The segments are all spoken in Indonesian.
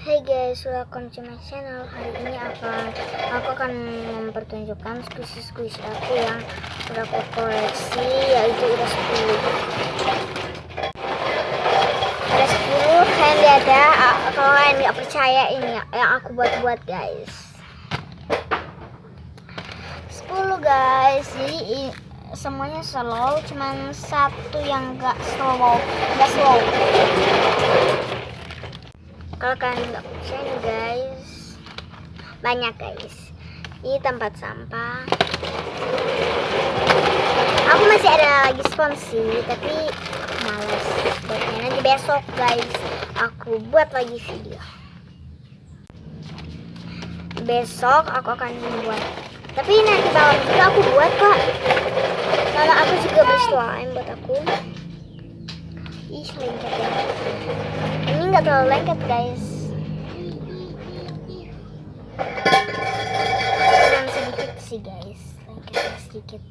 Hey guys, welcome to my channel. Hari ini aku akan mempertunjukkan squishy aku yang sudah aku koleksi, yaitu udah 10. Ada 10, kalian lihat ya. Kalau kalian nggak percaya, ini yang aku buat guys. 10 guys. Jadi semuanya slow, cuman satu yang nggak slow. Kalau kalian nggak percaya nih guys, banyak guys. Ini tempat sampah. Aku masih ada lagi sponsor, tapi aku malas buatnya. Nanti besok guys, aku buat lagi video. Besok aku akan membuat. Tapi nanti malam juga aku buat kok. Karena aku juga beli slime buat aku. Ih, lengket ya. Ini nggak terlalu lengket guys. Cuman sedikit sih guys, lengketnya sedikit.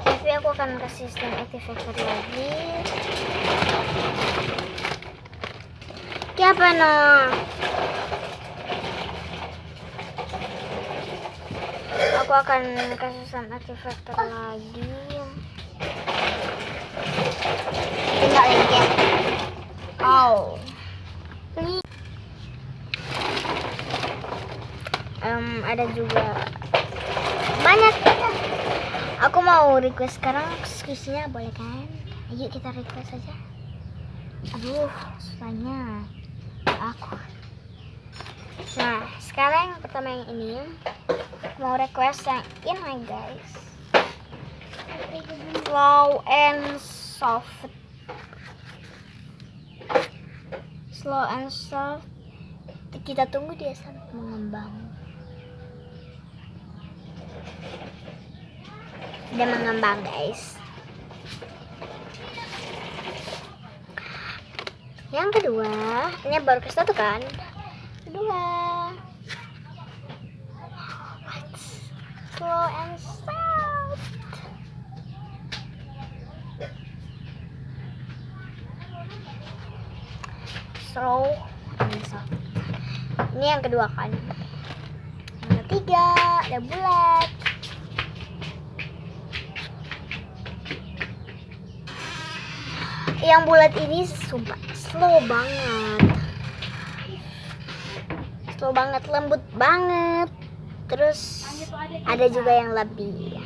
Tapi aku akan kasih stem activator lagi. Siapa no? Aku akan kasih stem activator lagi. Enggak lengket. Oh. Ada juga banyak. Aku mau request sekarang squishy-nya, boleh kan? Ayo kita request aja. Aduh, susahnya aku. Nah, sekarang yang pertama yang ini mau request yang ini guys. Slow and soft. Slow and soft. Kita tunggu dia sampai mengembang. Dia mengembang guys. Yang kedua, ini baru ke satu kan? Kedua, slow and soft. Slow and soft. Ini yang kedua kan. Yang ketiga, ada bulat. Yang bulat ini sumpah slow banget, lembut banget. Terus ada juga yang lebih.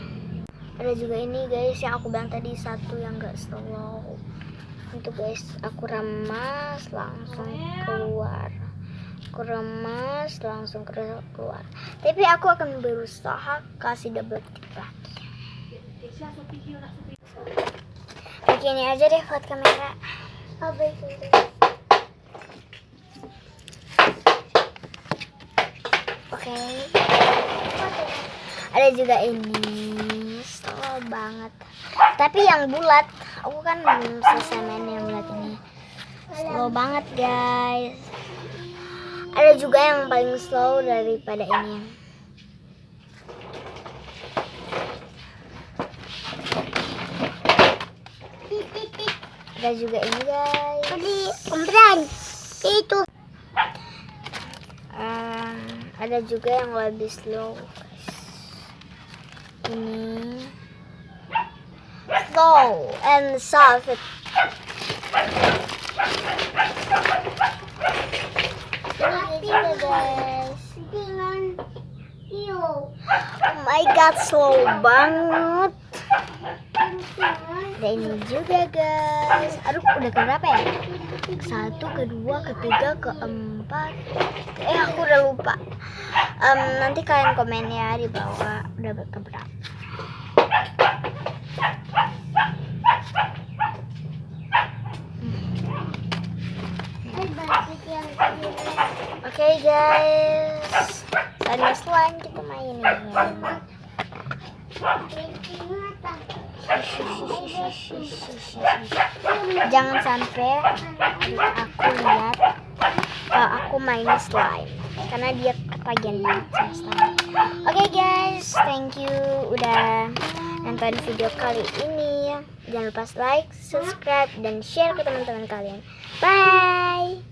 Ada juga ini guys yang aku bilang tadi, satu yang gak slow. Untuk guys, aku remas langsung keluar. Tapi aku akan berusaha kasih double tip lagi. Pakai ini aja deh buat kamera. Oke. Ada juga ini slow banget. Tapi yang bulat, aku kan belum selesai main yang bulat ini. Slow banget guys. Ada juga yang paling slow daripada ini. Ada juga ini guys. Itu. Ada juga yang lebih slow guys. Ini slow and soft. Ini guys. Oh my god, slow banget. Ada ini juga guys. Aduh, udah keberapa ya? 1, kedua, ketiga, keempat. Aku udah lupa. Nanti kalian komen ya di bawah udah keberapa. Oke guys, saatnya slime kita mainin. Jangan sampai aku lihat kalau aku main slime, karena dia ketagihan banget sama slime. Oke guys, thank you udah nonton video kali ini. Jangan lupa like, subscribe, dan share ke teman-teman kalian. Bye.